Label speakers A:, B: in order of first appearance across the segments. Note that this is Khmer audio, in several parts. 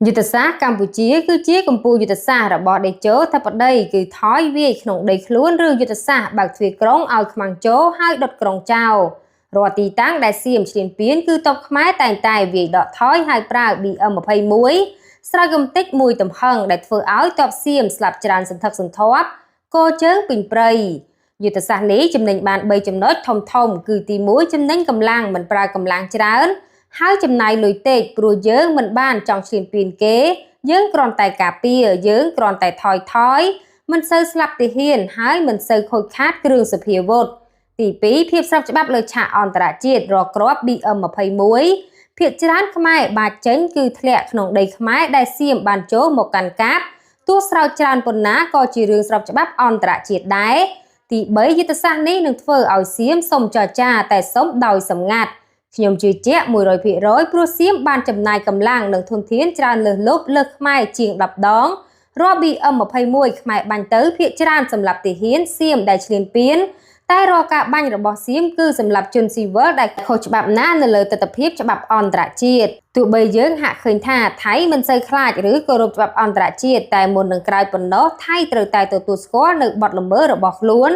A: យុទ្ធសាស្ត្រកម្ពុជាគឺជាកម្ពុជាយុទ្ធសាស្ត្ររបស់ដេជោថាបតីគឺថយវាយក្នុងដីខ្លួនឬយុទ្ធសាស្ត្របើកទ្វារក្រុងឲ្យខ្មាំងជោហើយដុតក្រុងចោលរាល់ទីតាំងដែលសៀមឈ្លានពានគឺតបខ្មែរតែងតែវាយដកថយហើយប្រើ BM21 ស្រោចកំទេចមួយទំហឹងដែលធ្វើឲ្យតបសៀមស្លាប់ច្រើនសន្ធឹកសន្ធាប់កោជើងពេញព្រៃយុទ្ធសាស្ត្រនេះចំណេញបាន3ចំណុចធំគឺទី1ចំណេញកម្លាំងមិនប្រើកម្លាំងច្រើនហើយចំណាយលុយតិចព្រោះយើងមិនបានចង់ឈ្លានពានគេយើងគ្រាន់តែការពារយើងគ្រាន់តែថយមិនសូវស្លាប់ទាហានហើយមិនសូវខូចខាតគ្រឿងសព្វាវុធទី2ភាពស្របច្បាប់លើឆាកអន្តរជាតិរកគ្រាប់ BM21 ភាគច្រើនខ្មែរបាច់ចេញគឺធ្លាក់ក្នុងដីខ្មែរដែលសៀមបានចូលមកកាន់កាប់ទោះស្រោចច្រើនប៉ុណ្ណាក៏ជារឿងស្របច្បាប់អន្តរជាតិដែរទី3យុទ្ធសាស្ត្រនេះនឹងធ្វើឲ្យសៀមសុំចរចាតែសុំដោយសម្ងាត់ខ្ញុំជឿជាក់ 100% ព្រោះសៀមបានចំណាយកម្លាំងនិងធនធានច្រើនលើសលប់លើខ្មែរជាង10ដងរាល់ BM21 ខ្មែរបាញ់ទៅភាគច្រើនសម្រាប់ទាហានសៀមដែលឈ្លានពានតែរាល់ការបាញ់របស់សៀមគឺសម្រាប់ជនស៊ីវិលដែលខុសច្បាប់ណានៅលើទស្សនវិជ្ជាច្បាប់អន្តរជាតិទោះបីយើងហាក់ឃើញថាថៃមិនសូវខ្លាចឬគោរពច្បាប់អន្តរជាតិតែមុននឹងក្រោយប៉ុណ្ណោះថៃត្រូវតែទទួលស្គាល់នៅបទល្មើសរបស់ខ្លួន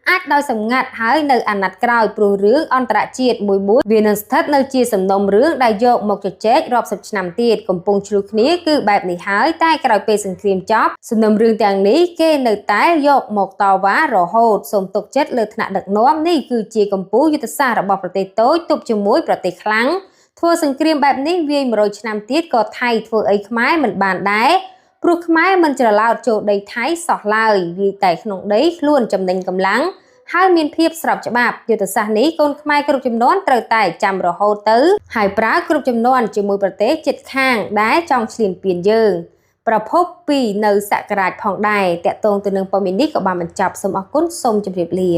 A: អាចដោយសម្ងាត់ហើយនៅអាណត្តិក្រោយព្រោះរឿងអន្តរជាតិមួយវានឹងស្ថិតនៅជាសំណុំរឿងដែលយកមកជជែករាប់សិបឆ្នាំទៀតកំពុងឆ្លោះគ្នាគឺបែបនេះហើយតែក្រោយពេលសង្គ្រាមចប់សំណុំរឿងទាំងនេះគេនៅតែយកមកតវ៉ារហូតសូមទុកចិត្តលើថ្នាក់ដឹកនាំនេះគឺជាកម្ពុជាយុទ្ធសាស្ត្ររបស់ប្រទេសតូចទប់ជាមួយប្រទេសខ្លាំងធ្វើសង្គ្រាមបែបនេះវាយ100ឆ្នាំទៀតក៏ថៃធ្វើអីខ្មែរមិនបានដែរព្រោះខ្មែរមិនច្រឡោតចូលដីថៃសោះឡើយវាតែក្នុងដីខ្លួនចំណេញកម្លាំងហើយមានភាពស្របច្បាប់យុទ្ធសាស្ត្រនេះកូនខ្មែរគ្រប់ចំនួនត្រូវតែចាំរហូតទៅហើយប្រើគ្រប់ចំនួនជាមួយប្រទេសជិតខាងដែលចង់ឈ្លានពានយើងប្រភពពីនៅសក្ការៈផងដែរតាក់ទងទៅនឹងព័ត៌មាននេះក៏បានបញ្ចប់សូមអរគុណសូមជម្រាបលា